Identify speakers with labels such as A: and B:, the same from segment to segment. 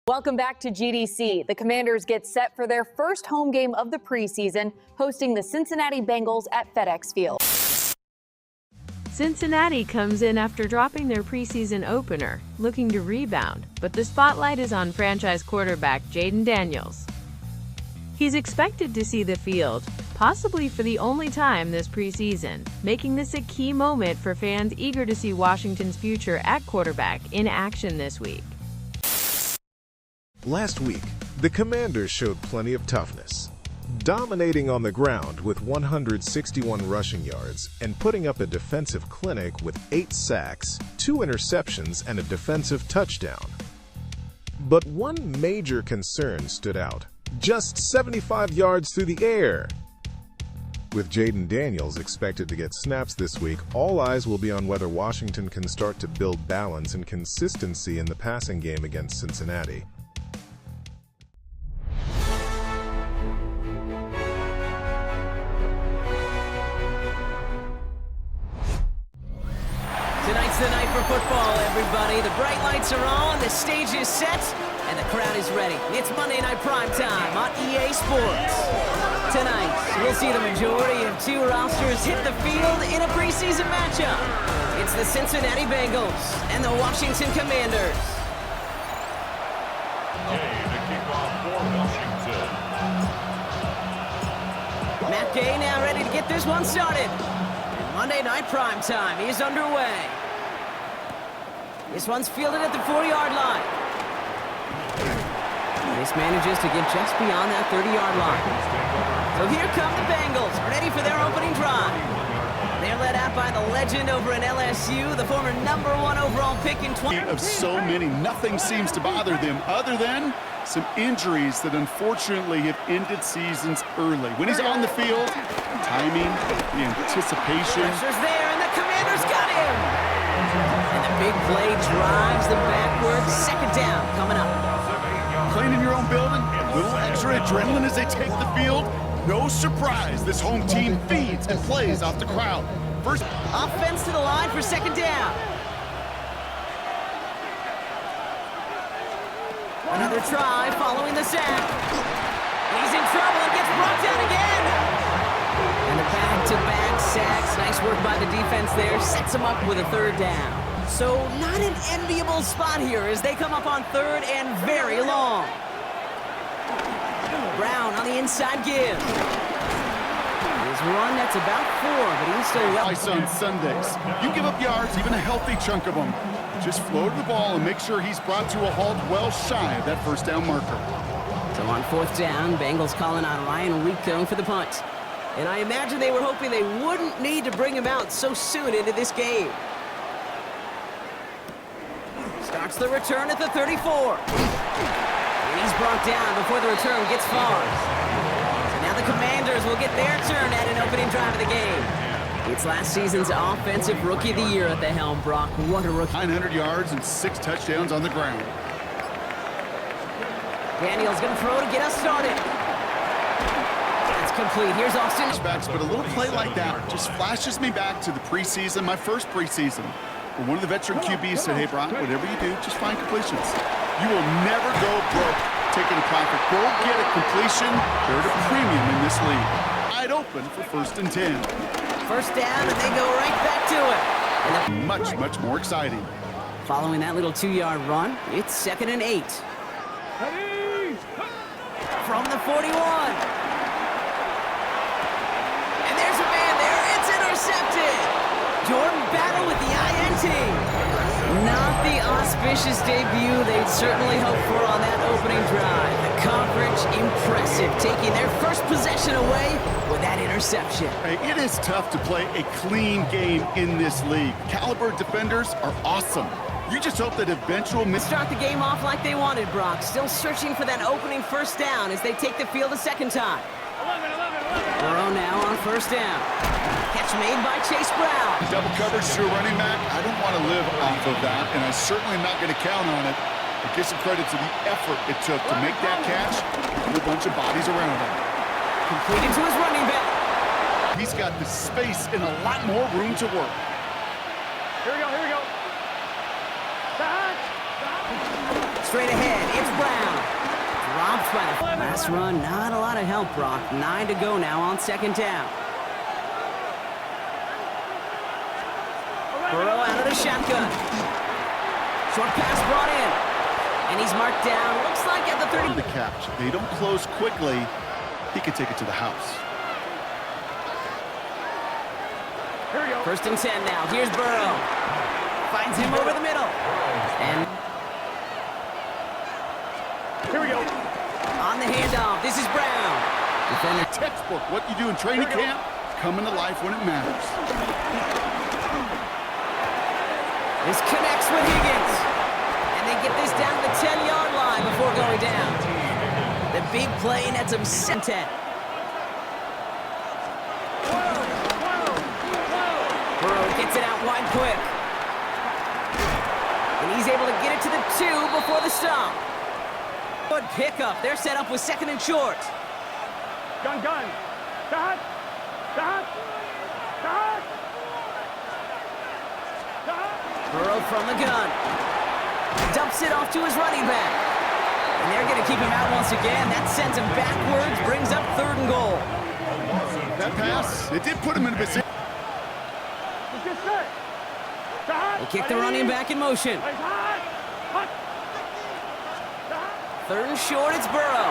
A: Welcome back to GDC. The Commanders get set for their first home game of the preseason, hosting the Cincinnati Bengals at FedExField.
B: Cincinnati comes in after dropping their preseason opener, looking to rebound, but the spotlight is on franchise quarterback Jayden Daniels. He's expected to see the field, possibly for the only time this preseason, making this a key moment for fans eager to see Washington's future at quarterback in action this week.
C: Last week, the Commanders showed plenty of toughness, dominating on the ground with 161 rushing yards and putting up a defensive clinic with 8 sacks, 2 interceptions, and a defensive touchdown. But one major concern stood out: just 75 yards through the air. With Jayden Daniels expected to get snaps this week, all eyes will be on whether Washington can start to build balance and consistency in the passing game against Cincinnati.
D: Tonight's the night for football, everybody. The bright lights are on, the stage is set, and the crowd is ready. It's Monday Night Primetime on EA Sports. Tonight, we'll see the majority of 2 rosters hit the field in a preseason matchup. It's the Cincinnati Bengals and the Washington Commanders.
E: The kickoff for Washington.
D: Matt Gay now ready to get this one started. And Monday Night Primetime is underway. This one's fielded at the 4-yard line. This manages to get just beyond that 30-yard line. So here come the Bengals, ready for their opening drive. They're led out by the legend over in LSU, the former #1 overall pick in 20.
F: Of so many, nothing seems to bother them other than some injuries that unfortunately have ended seasons early. When he's on the field, timing, the anticipation.
D: Pressure's there, and the Commanders got him. And the big play drives them backwards. Second down coming up.
F: Playing in your own building, a little extra adrenaline as they take the field. No surprise, this home team feeds and plays off the crowd. First
D: offense to the line for second down. Another try following the sack. He's in trouble and gets brought down again. And the back-to-back sacks. Nice work by the defense there. Sets him up with a third down. So not an enviable spot here as they come up on third and very long. Brown on the inside give. His run, that's about 4, but he's still well.
F: Ice on Sundays. You give up yards, even a healthy chunk of them. Just float the ball and make sure he's brought to a halt well shy of that first down marker.
D: So on 4th down, Bengals calling on Ryan Rico for the punt. And I imagine they were hoping they wouldn't need to bring him out so soon into this game. Starts the return at the 34. And he's brought down before the return gets far. So now the Commanders will get their turn at an opening drive of the game. It's last season's Offensive Rookie of the Year at the helm, Brock. What a rookie.
F: 900 yards and 6 touchdowns on the ground.
D: Daniels going to throw to get us started. That's complete. Here's Austin.
F: But a little play like that just flashes me back to the preseason, my first preseason. Where one of the veteran QBs said, hey, Brock, whatever you do, just find completions. You will never go broke taking a profit. Go get a completion. They're at a premium in this league. Wide open for 1st and 10.
D: First down, and they go right back to it. And
F: much, much more exciting.
D: Following that little 2-yard run, it's 2nd and 8. From the 41. And there's a man there. It's intercepted. Jordan Battle with the INT. Not the auspicious debut they'd certainly hoped for on that opening drive. The coverage, impressive, taking their first possession away with that interception.
F: Hey, it is tough to play a clean game in this league. Caliber defenders are awesome. You just hope that eventual
D: start the game off like they wanted, Brock. Still searching for that opening first down as they take the field a second time. Burrow now on first down. Catch made by Chase Brown.
F: Double coverage to a running back. I don't want to live off of that, and I'm certainly not going to count on it. But give some credit to the effort it took to make that catch and a bunch of bodies around him.
D: Completed to his running back.
F: He's got the space and a lot more room to work.
D: Straight ahead, it's Brown. Dropped by the last run. Not a lot of help, Brock. 9 to go now on second down. Burrow out of the shotgun. Short pass brought in. And he's marked down. Looks like at the 30.
F: The catch. They don't close quickly. He could take it to the house.
D: First and 10 now. Here's Burrow. Finds him over the middle. And
G: here we go.
D: On the handoff, this is Brown.
F: Defender textbook. What you do in training camp, coming to life when it matters.
D: This connects with Higgins. And they get this down to the 10-yard line before going down. The big play nets him 10. Burrow gets it out wide quick. And he's able to get it to the 2 before the stop. Good pickup. They're set up with second and short.
G: Gun. Dot.
D: Burrow from the gun. Dumps it off to his running back. And they're going to keep him out once again. That sends him backwards, brings up 3rd and goal.
F: That pass, it did put him in a position.
D: They kick the running back in motion. 3rd and short, it's Burrow.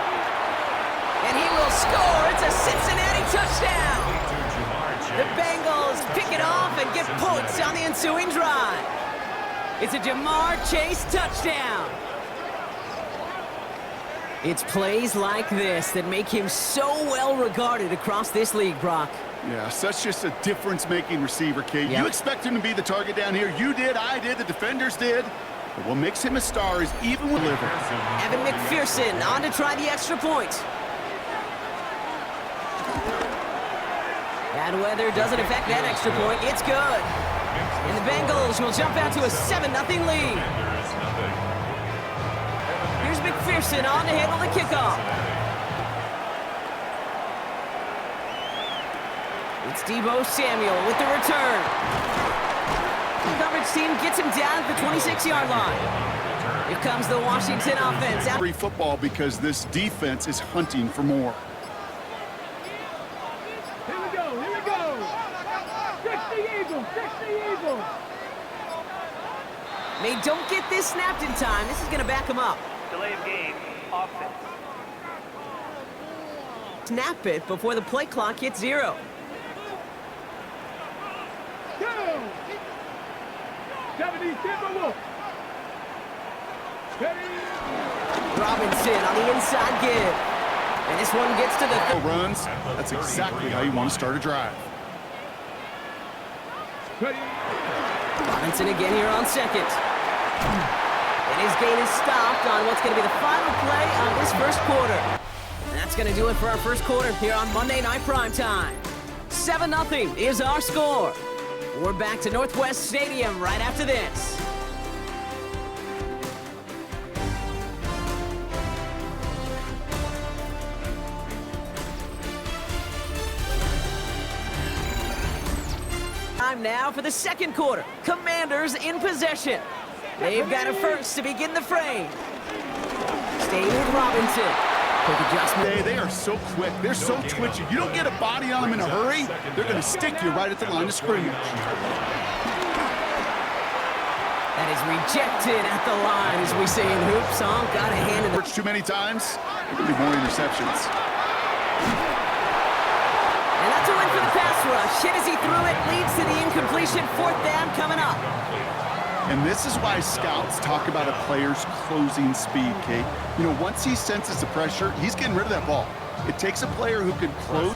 D: And he will score. It's a Cincinnati touchdown. The Bengals pick it off and get points on the ensuing drive. It's a Jamar Chase touchdown. It's plays like this that make him so well regarded across this league, Brock.
F: Yeah, such just a difference-making receiver, Kate.
D: Yep.
F: You expect him to be the target down here. You did, I did, the defenders did. But what makes him a star is even with liver.
D: Evan McPherson on to try the extra point. Bad weather doesn't affect that extra point. It's good. And the Bengals will jump out to a 7-0 lead. Here's McPherson on to handle the kickoff. It's Deebo Samuel with the return. The coverage team gets him down at the 26-yard line. Here comes the Washington offense.
F: Free football because this defense is hunting for more.
G: Here we go. Fix the Eagles.
D: They don't get this snapped in time. This is going to back him up.
G: Delay of game. Offense.
D: Snap it before the play clock hits 0.
G: Go! 70 Timberwolves.
D: Robinson on the inside give. And this one gets to the
F: Runs, that's exactly how you want to start a drive.
D: Robinson again here on second. And his gain is stopped on what's going to be the final play of this first quarter. And that's going to do it for our first quarter here on Monday Night Primetime. 7-0 is our score. We're back to Northwest Stadium right after this. Time now for the second quarter. Commanders in possession. They've got a first to begin the frame. Stay with Robinson. Quick adjustment.
F: They are so quick. They're so twitchy. You don't get a body on them in a hurry, they're going to stick you right at the line of scrimmage.
D: That is rejected at the line, as we say in hoops. Got a hand in the...
F: Too many times, there could be more interceptions.
D: And that's a win for the pass rush. Hit as he threw it, leads to the incompletion. 4th down coming up.
F: And this is why scouts talk about a player's closing speed, Kate. You know, once he senses the pressure, he's getting rid of that ball. It takes a player who can close.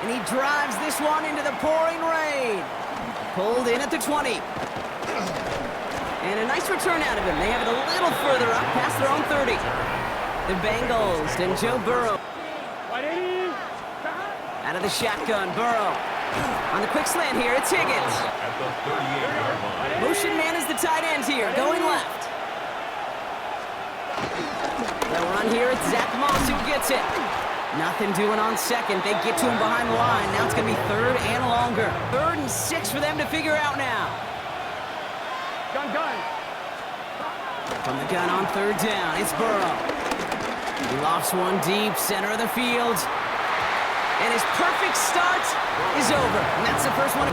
D: And he drives this one into the pouring rain. Pulled in at the 20. And a nice return out of him. They have it a little further up past their own 30. The Bengals and Joe Burrow. Out of the shotgun, Burrow. On the quick slant here, it's Higgins. Motion man is the tight end here, going left. They'll run here, it's Zach Moss who gets it. Nothing doing on second. They get to him behind the line. Now it's going to be 3rd and longer. 3rd and 6 for them to figure out now.
G: Gun.
D: From the gun on third down, it's Burrow. He lofts one deep, center of the field. And his perfect start is over. And that's the first one.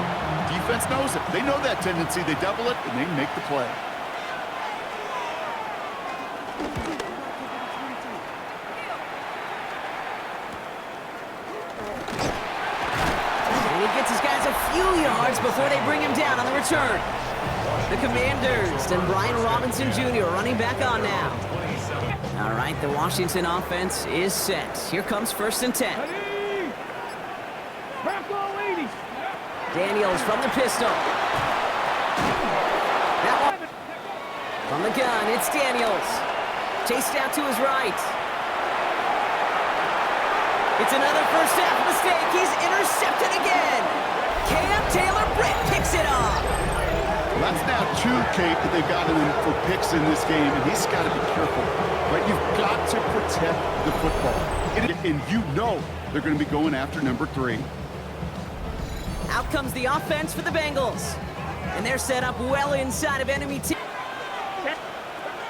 F: Defense knows it. They know that tendency. They double it, and they make the play.
D: And he gets his guys a few yards before they bring him down on the return. The Commanders and Brian Robinson Jr. running back on now. All right, the Washington offense is set. Here comes 1st and 10. Daniels from the pistol. That one. From the gun, it's Daniels. Chased out to his right. It's another first half mistake. He's intercepted again. Cam Taylor-Britt picks it off.
F: Well, that's now 2, Kate, that they've got him for picks in this game, and he's got to be careful. Right? You've got to protect the football. And you know they're going to be going after number 3.
D: Out comes the offense for the Bengals. And they're set up well inside of enemy team.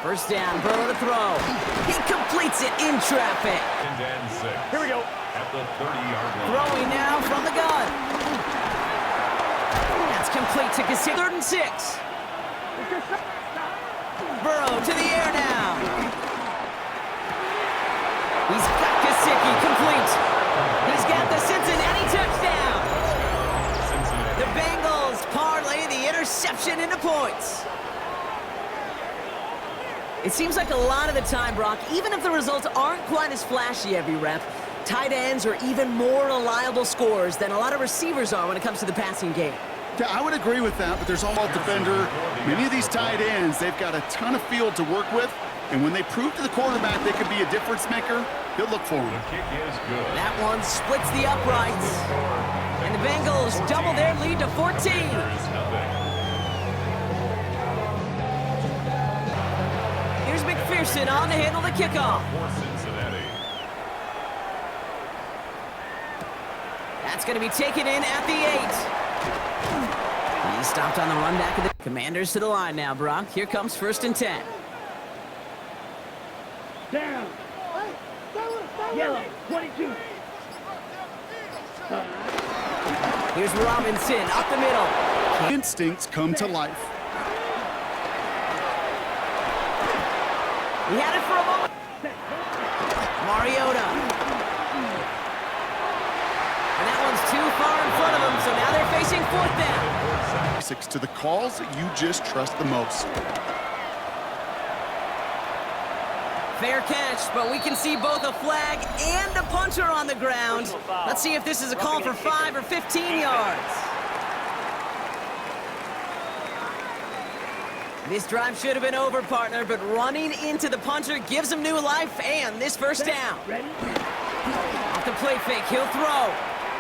D: First down, Burrow to throw. He completes it in traffic.
E: Here
G: we go.
E: At the 30-yard line.
D: Throwing now from the gun. That's complete to Gesicki. 3rd and 6. Burrow to the air now. He's got Gesicki complete. He's got the Cincinnati touchdown. The Bengals parlay the interception into points. It seems like a lot of the time, Brock, even if the results aren't quite as flashy every rep, tight ends are even more reliable scorers than a lot of receivers are when it comes to the passing game.
F: Yeah, I would agree with that, but there's all defender. Many of these tight ends, they've got a ton of field to work with, and when they prove to the quarterback they can be a difference maker, he'll look for him.
E: The kick is good.
D: That one splits the uprights. And the Bengals double their lead to 14.
E: There's nothing.
D: Here's McPherson on to handle the kickoff.
E: For Cincinnati.
D: That's going to be taken in at the 8. He stopped on the run back of the Commanders to the line now, Brock. Here comes 1st and 10.
G: Down. Yellow, 22.
D: Here's Robinson up the middle.
F: Instincts come to life.
D: He had it for a moment. Mariota. And that one's too far in front of him, so now they're facing 4th down.
F: To the calls that you just trust the most.
D: Fair catch, but we can see both a flag and a punter on the ground. Let's see if this is a call for 5 or 15 yards. This drive should have been over, partner, but running into the punter gives him new life and this first down. Off the play fake, he'll throw.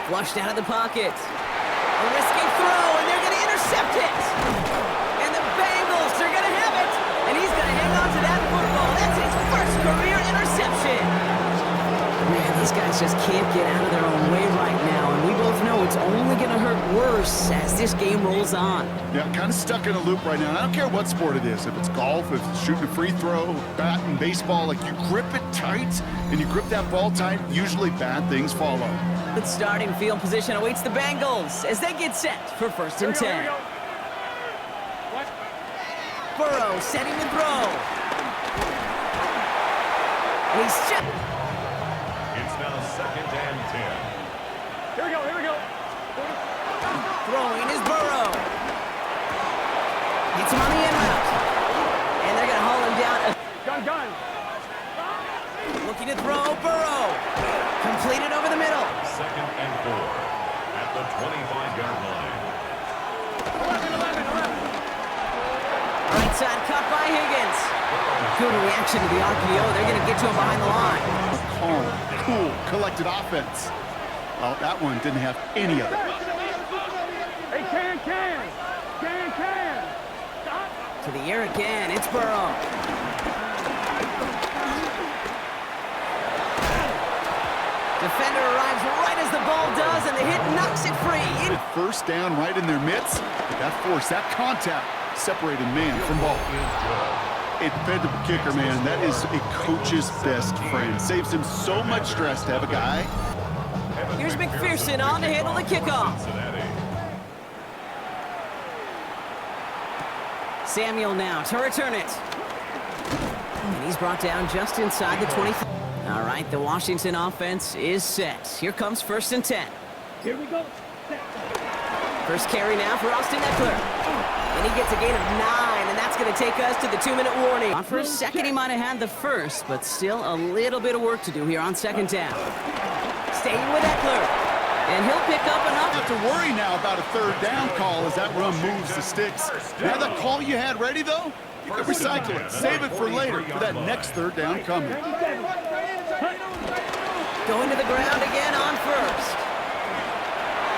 D: Flushed out of the pocket. A risky throw, and they're going to intercept it. And the Bengals, they're going to have it. And he's going to hang on to that football. That's his first career interception. Man, these guys just can't get out of their own way right now. And we both know it's only going to hurt worse as this game rolls on.
F: Yeah, kind of stuck in a loop right now. And I don't care what sport it is. If it's golf, if it's shooting a free throw, batting, baseball, like you grip it tight and you grip that ball tight, usually bad things follow.
D: The starting field position awaits the Bengals as they get set for 1st and 10. Burrow setting the throw. And he's checked.
E: It's now 2nd and 10.
G: Here we go.
D: Throwing is Burrow. Gets him on the end route. And they're going to haul him down.
G: Gun.
D: Looking to throw, Burrow. Completed over the middle.
E: 2nd and 4. At the 25-yard line.
G: 11.
D: Right side cut by Higgins. Good reaction to the RPO. They're going to get to him behind the line.
F: Calm, cool, collected offense. Well, that one didn't have any of it.
G: Hey, can. Stop.
D: To the air again. It's Burrow. Defender arrives right as the ball does, and the hit knocks it free.
F: First down right in their midst. That force, that contact separated man from ball. A dependable kicker, man. That is a coach's best friend. Saves him so much stress to have a guy.
D: Here's McPherson on to handle the kickoff. Samuel now to return it. And he's brought down just inside the 25. All right, the Washington offense is set. Here comes 1st and 10.
G: Here we go.
D: First carry now for Austin Eckler. And he gets a gain of 9, and that's going to take us to the 2-minute warning. For a second, he might have had the first, but still a little bit of work to do here on 2nd down. Staying with Eckler. And he'll pick up enough.
F: Have to worry now about a 3rd down call as that run moves the sticks. Now that call you had ready, though, you can recycle it. Save it for later for that next 3rd down coming.
D: Going to the ground again on 1st.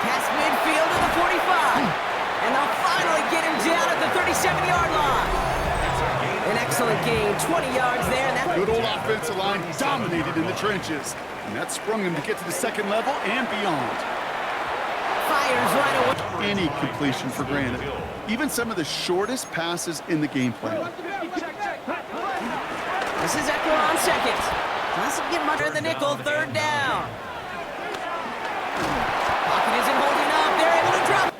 D: Past midfield to the 45. And they'll finally get him down at the 37-yard line. An excellent gain, 20 yards there. And that
F: good old offensive line dominated in the trenches. And that sprung him to get to the 2nd level and beyond.
D: Fires right away.
F: Any completion for granted. Even some of the shortest passes in the game plan.
D: This is Eckler on 2nd. Doesn't get much in the nickel, 3rd down. Pocket isn't holding up. They're able to drop.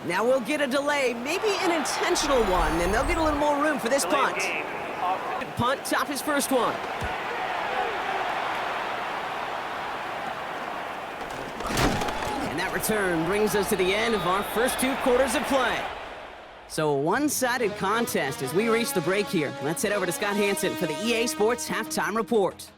D: Now we'll get a delay, maybe an intentional one, and they'll get a little more room for this punt. Punt, top his first one. And that return brings us to the end of our first 2 quarters of play. So a one-sided contest as we reach the break here. Let's head over to Scott Hansen for the EA Sports Halftime Report.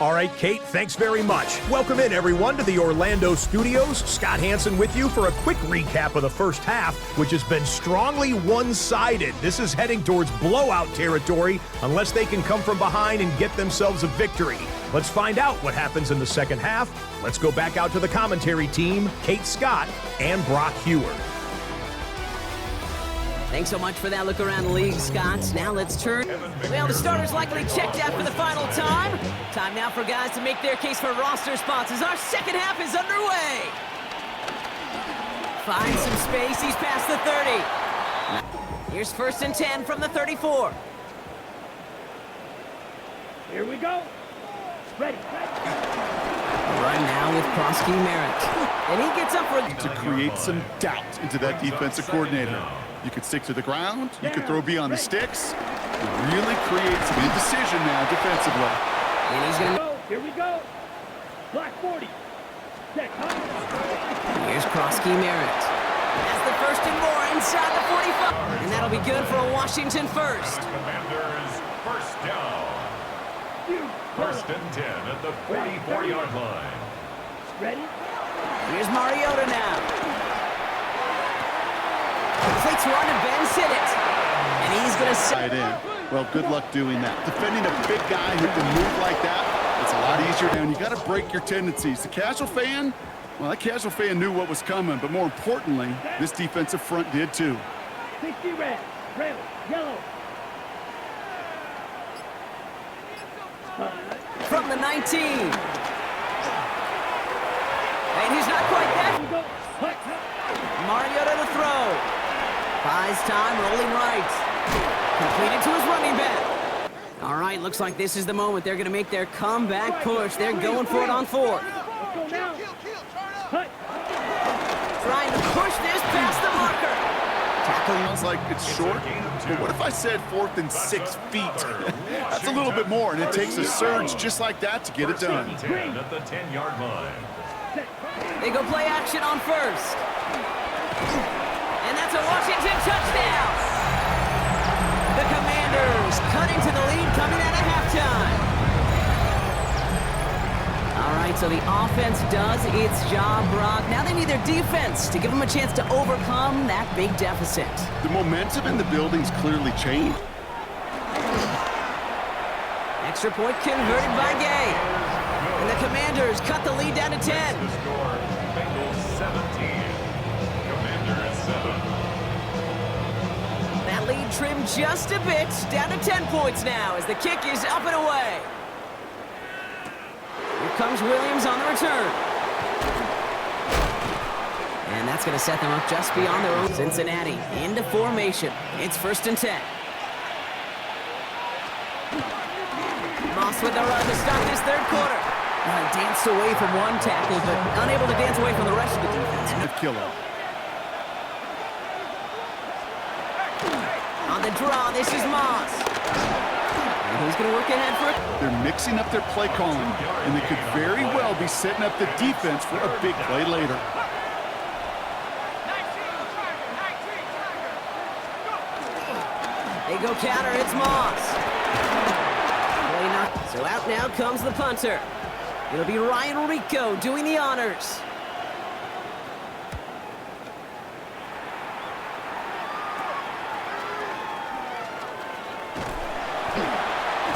H: All right, Kate, thanks very much. Welcome in, everyone, to the Orlando studios. Scott Hansen with you for a quick recap of the first half, which has been strongly one-sided. This is heading towards blowout territory unless they can come from behind and get themselves a victory. Let's find out what happens in the second half. Let's go back out to the commentary team, Kate Scott and Brock Hewer.
D: Thanks so much for that look around the league, Scott. Now let's turn. Well, the starters likely checked out for the final time. Time now for guys to make their case for roster spots as our second half is underway. Finds some space. He's past the 30. Here's 1st and 10 from the 34.
G: Here we go. Ready.
D: Right now with Prosky Merritt. And he gets up for
F: to create some doubt into that defensive coordinator. You could stick to the ground, you could throw beyond the sticks, and really create some indecision now defensively.
D: And he's going to...
G: Here we go. Black 40. Check.
D: Here's Prosky Merritt. That's the 1st and more inside the 45. And that'll be good for a Washington first.
E: Commanders, 1st down. 1st and 10 at the 44-yard line.
G: Ready?
D: Here's Mariota now. Fakes run and Ben Sinnott. And he's going to
F: side in. Well, good luck doing that. Defending a big guy who can move like that, it's a lot easier now. You got to break your tendencies. The casual fan, well, that casual fan knew what was coming, but more importantly, this defensive front did too.
G: 60 red, yellow.
D: From the 19. And he's not quite there. Mariota to throw. Buys time, rolling right. Completed to his running back. All right, looks like this is the moment. They're going to make their comeback push. They're going for it on 4th. Trying to push this past the marker.
F: Tackle looks like it's short, but what if I said 4th and 6 feet? That's a little bit more, and it takes a surge just like that to get it done.
E: At the 10-yard line.
D: They go play action on 1st. And that's a Washington touchdown. The Commanders cutting to the lead coming out of halftime. All right, so the offense does its job, Brock. Now they need their defense to give them a chance to overcome that big deficit.
F: The momentum in the building's clearly changed.
D: Extra point converted by Gay. And the Commanders cut the lead down to 10.
E: Bengals 17. Commanders 7.
D: That lead trimmed just a bit, down to 10 points now as the kick is up and away. Here comes Williams on the return. And And that's going to set them up just beyond their own. Cincinnati into formation. It's 1st and 10. Moss with the run to start this 3rd quarter. Danced away from one tackle, but unable to dance away from the rest of the defense.
F: Killer.
D: On the draw, this is Moss. And who's going to work ahead for it?
F: They're mixing up their play calling, and they could very well be setting up the defense for a big play later.
D: They go counter, it's Moss. So out now comes the punter. It'll be Ryan Rico doing the honors.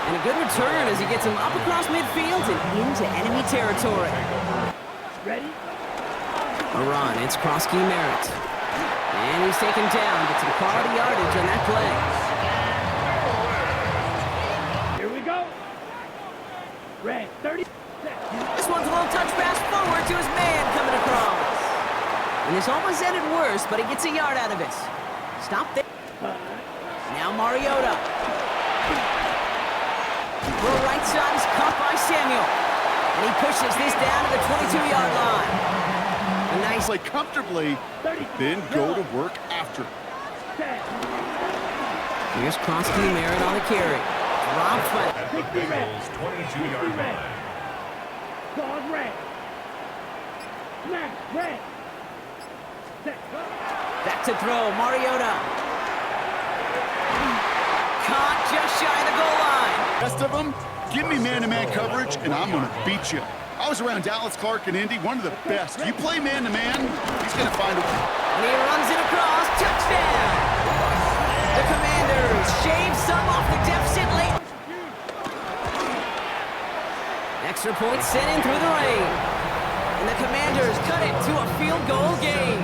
D: And a good return as he gets him up across midfield and into enemy territory.
G: Ready?
D: A run, it's Krosky Merritt. And he's taken down, but some quality yardage on that play.
G: Here we go. Red, 30.
D: This one's a little touch pass forward to his man coming across. And this almost ended worse, but he gets a yard out of it. Stop there. Now Mariota. The right side is caught by Samuel. And he pushes this down to the 22-yard line. A nice
F: Play comfortably, then go to work after.
D: Here's Krosky Merritt on the carry. Rob Flynn.
E: Bengals 22-yard line.
G: Dog red. Smack red.
D: Back to throw, Mariota. Caught just shy of the goal line.
F: Rest of them, give me man-to-man coverage, and I'm going to beat you. I was around Dallas Clark and Indy, one of the best. You play man-to-man, he's going to find a...
D: And he runs it across, touchdown! The Commanders shave some off the deficit late. Extra point sent in through the rain. And the Commanders cut it to a field goal game.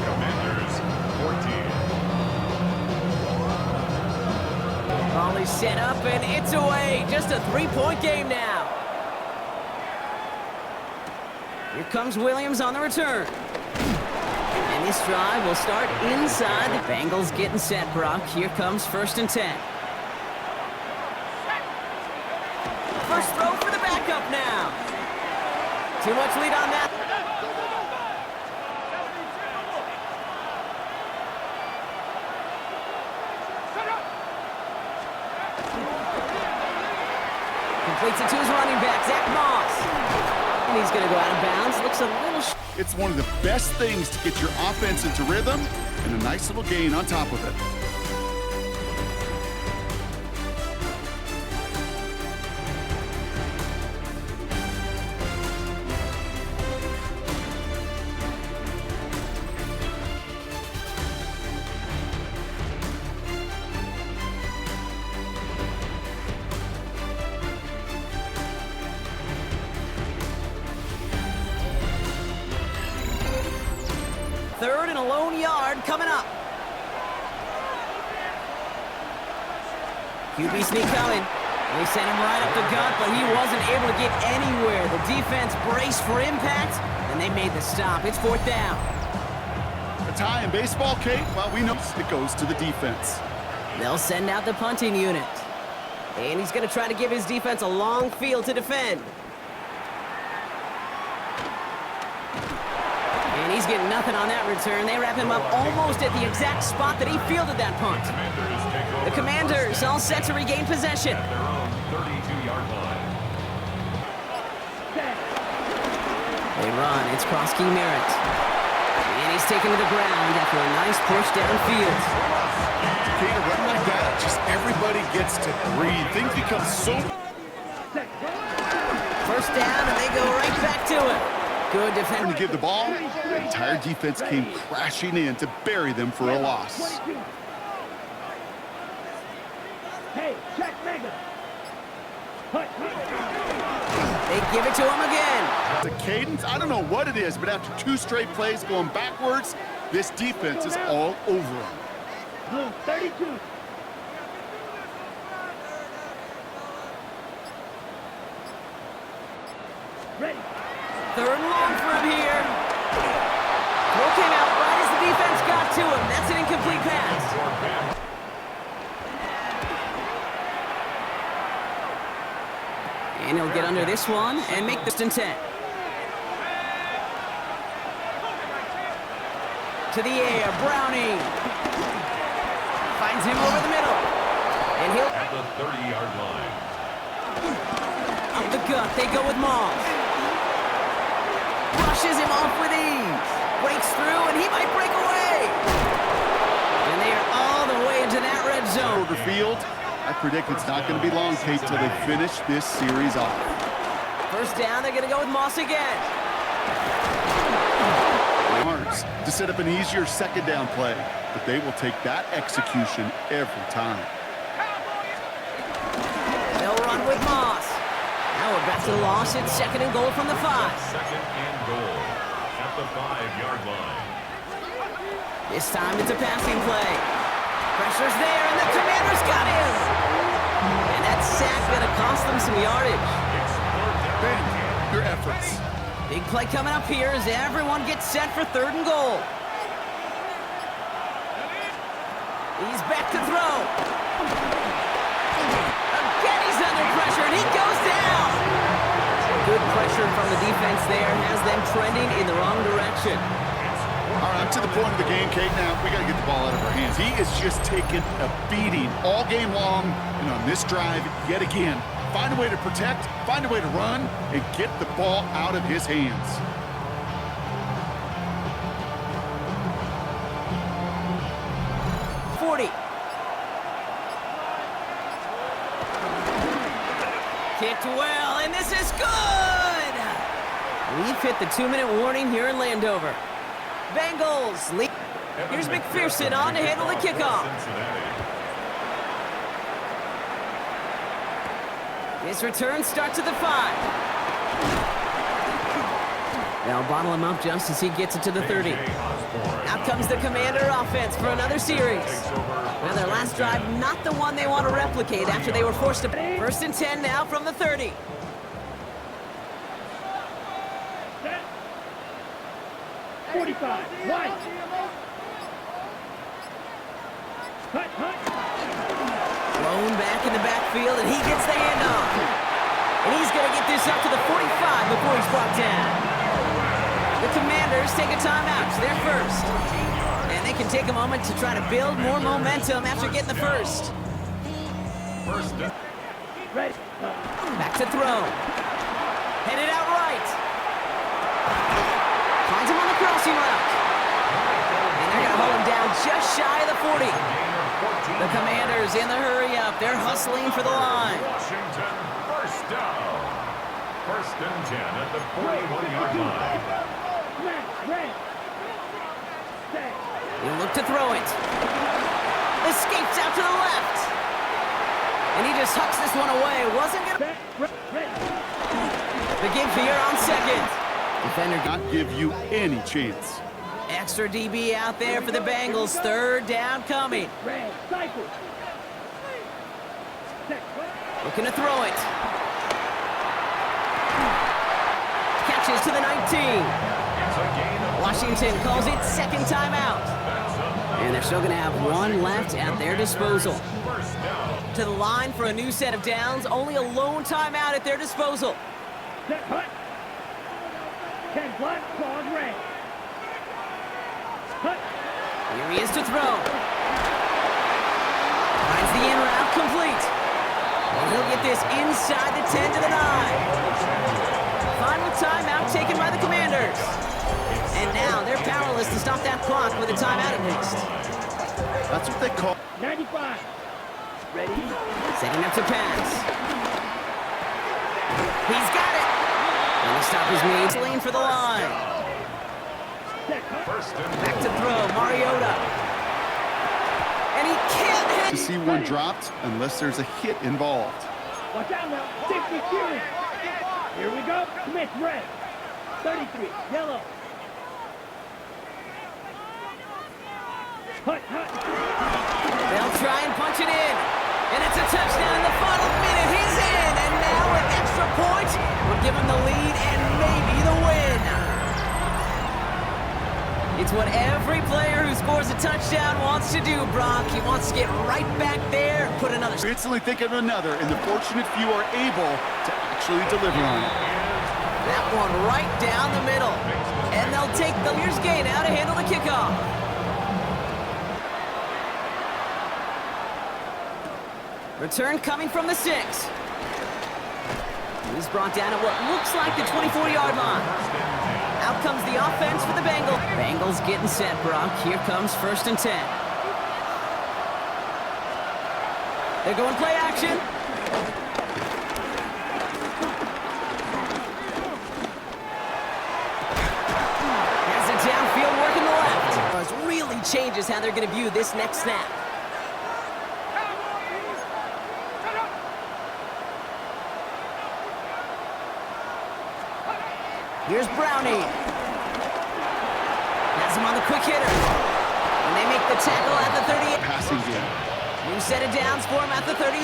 E: Commanders 14.
D: Ball is set up and it's away. Just a 3-point game now. Here comes Williams on the return. And this drive will start inside. The Bengals getting set, Brock. Here comes 1st and 10. First throw for the backup now. Too much lead on that. Completes it to his running back, Zach Moss. And he's going to go out of bounds. Looks a little...
F: It's one of the best things to get your offense into rhythm, and a nice little gain on top of it.
D: Third and a lone yard coming up. QB sneak coming. They sent him right up the gut, but he wasn't able to get anywhere. The defense braced for impact, and they made the stop. It's 4th down.
F: A tie in baseball, Kate, well, we know it goes to the defense.
D: They'll send out the punting unit. And he's going to try to give his defense a long field to defend. And he's getting nothing on that return. They wrap him up almost at the exact spot that he fielded that punt. The Commanders all set to regain possession.
E: At their own 32-yard line.
D: They run. It's Krosky Merritt. And he's taken to the ground after a nice push downfield.
F: Kate, a run like that, just everybody gets to breathe. Things become so...
D: First down, and they go right back to it. Good defense.
F: To give the ball, the entire defense came crashing in to bury them for a loss.
G: Hey, check Mega.
D: They give it to him again.
F: The cadence, I don't know what it is, but after 2 straight plays going backwards, this defense is all over them.
G: Blue 32. Ready.
D: 3rd and long for him here. And he'll get under this one and make this 10. To the air, Browning. Finds him over the middle. And he'll...
E: At the 30-yard line.
D: Up the gut, they go with Moss. Brushes him off with ease. Breaks through, and he might break away. And they are all the way into that red zone.
F: Field, I predict it's not going to be long, Kate, till they finish this series off.
D: First down, they're going to go with Moss again.
F: Yards to set up an easier second down play, but they will take that execution every time.
D: They'll run with Moss. Now we're back to the loss. It's second and goal from the 5.
E: Second and goal at the 5-yard line.
D: This time it's a passing play. Pressure's there, and the Commanders got him. And that sack going to cost them some yardage.
F: Ben, your efforts.
D: Big play coming up here as everyone gets set for 3rd and goal. He's back to throw. Again, he's under pressure, and he goes down. Good pressure from the defense there has them trending in the wrong direction.
F: All right, I'm to the point of the game, Kate. Now, we got to get the ball out of our hands. He is just taking a beating all game long, and on this drive, yet again, find a way to protect, find a way to run, and get the ball out of his hands.
D: Kicked well, and this is good! We've hit the 2-minute warning here in Landover. Bengals lead. Here's McPherson on to handle the kickoff. This return starts at the 5. They'll bottle him up just as he gets it to the 30. Out comes the Commander offense for another series. Now their last drive, not the one they want to replicate after they were forced to... 1st and 10 now from the 30.
G: Set. 45. Right. Cut.
D: Thrown back in the backfield, and he gets the handoff. And he's going to get this up to the 45 before he's brought down. The Commanders take a timeout. They're first. And they can take a moment to try to build more momentum after getting the first.
G: Ready.
D: Back to throw. Headed out right. Finds him on the crossing route. And they're going to hold him down just shy of the 40. The Commanders in the hurry up. They're hustling for the line.
E: Washington, first down. 1st and 10 at the 41-yard line.
G: Red. Set.
D: He'll look to throw it. Escapes out to the left. And he just hucks this one away. Wasn't going to... The give here on 2nd.
F: Defender not give you any chance.
D: Extra DB out there for the Bengals. 3rd down coming.
G: Red. Cycle. Set.
D: Looking to throw it. Catches to the 19. Washington calls it 2nd timeout. And they're still going to have 1 left at their disposal. To the line for a new set of downs. Only a lone timeout at their disposal.
G: Set. Cut. 10 black, claws red. Cut.
D: Here he is to throw. Finds the in route complete. And he'll get this inside the 10 to the 9. Final timeout taken by the Commanders. And now they're powerless to stop that clock with a timeout at least.
F: That's what they call...
G: 95. Ready.
D: Setting up to pass. He's got it. And the stop is made. Lane for the line. Back to throw. Mariota. And he can't hit.
F: To see one dropped unless there's a hit involved.
G: Watch out now. 60 series. Here we go. Smith red. 33. Yellow. Hut.
D: They'll try and punch it in. And it's a touchdown in the final minute. He's in. And now an extra point will give him the lead and maybe the win. It's what every player who scores a touchdown wants to do, Brock. He wants to get right back there and put another.
F: You're instantly thinking of another, and the fortunate few are able to actually deliver on it.
D: That one right down the middle. And they'll take the year's gain out to handle the kickoff. Return coming from the 6. He's brought down at what looks like the 24-yard line. Out comes the offense for the Bengals. Bengals getting set, Brock. Here comes 1st and 10. They're going play action. Has it downfield, working the left. This really changes how they're going to view this next snap. Here's Brownie. Has him on the quick hitter. And they make the tackle at the 38.
F: Passing game.
D: New set of downs for him at the 38.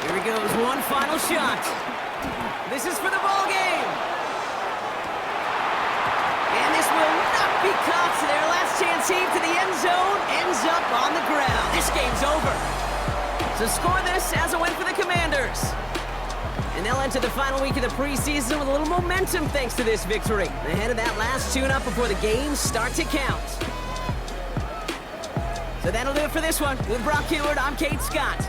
D: Here he goes, one final shot. This is for the ball game. And this will not be caught. Their last chance heave to the end zone ends up on the ground. This game's over. So score this as a win for the Commanders. And they'll enter the final week of the preseason with a little momentum thanks to this victory. Ahead of that last tune-up before the games start to count. So that'll do it for this one. With Brock Heward, I'm Kate Scott.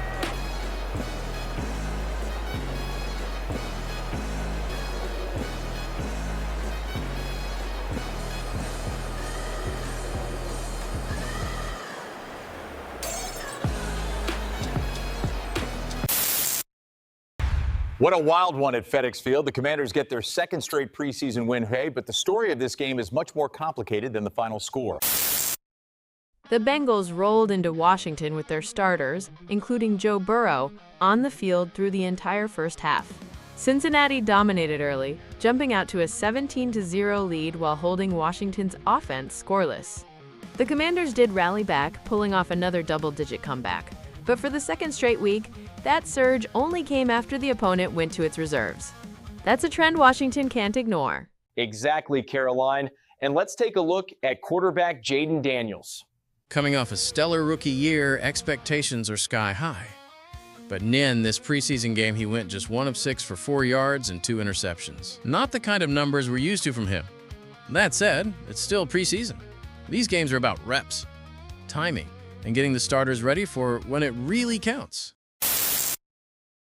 I: What a wild one at FedExField. The Commanders get their second straight preseason win, but the story of this game is much more complicated than the final score.
B: The Bengals rolled into Washington with their starters, including Joe Burrow, on the field through the entire first half. Cincinnati dominated early, jumping out to a 17-0 lead while holding Washington's offense scoreless. The Commanders did rally back, pulling off another double-digit comeback. But for the second straight week, that surge only came after the opponent went to its reserves. That's a trend Washington can't ignore.
J: Exactly, Caroline. And let's take a look at quarterback Jayden Daniels.
K: Coming off a stellar rookie year, expectations are sky high. But in this preseason game, he went just 1 of 6 for 4 yards and 2 interceptions. Not the kind of numbers we're used to from him. That said, it's still preseason. These games are about reps, timing, and getting the starters ready for when it really counts.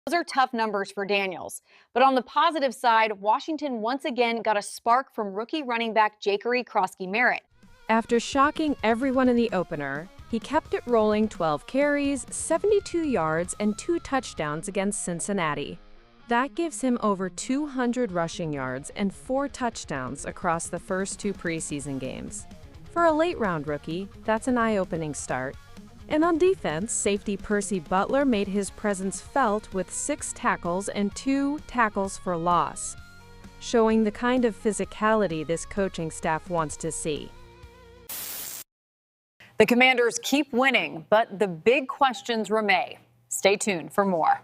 A: Those are tough numbers for Daniels. But on the positive side, Washington once again got a spark from rookie running back Jakery Krosky-Merritt.
B: After shocking everyone in the opener, he kept it rolling 12 carries, 72 yards, and 2 touchdowns against Cincinnati. That gives him over 200 rushing yards and 4 touchdowns across the first 2 preseason games. For a late-round rookie, that's an eye-opening start. And on defense, safety Percy Butler made his presence felt with 6 tackles and 2 tackles for loss, showing the kind of physicality this coaching staff wants to see.
A: The Commanders keep winning, but the big questions remain. Stay tuned for more.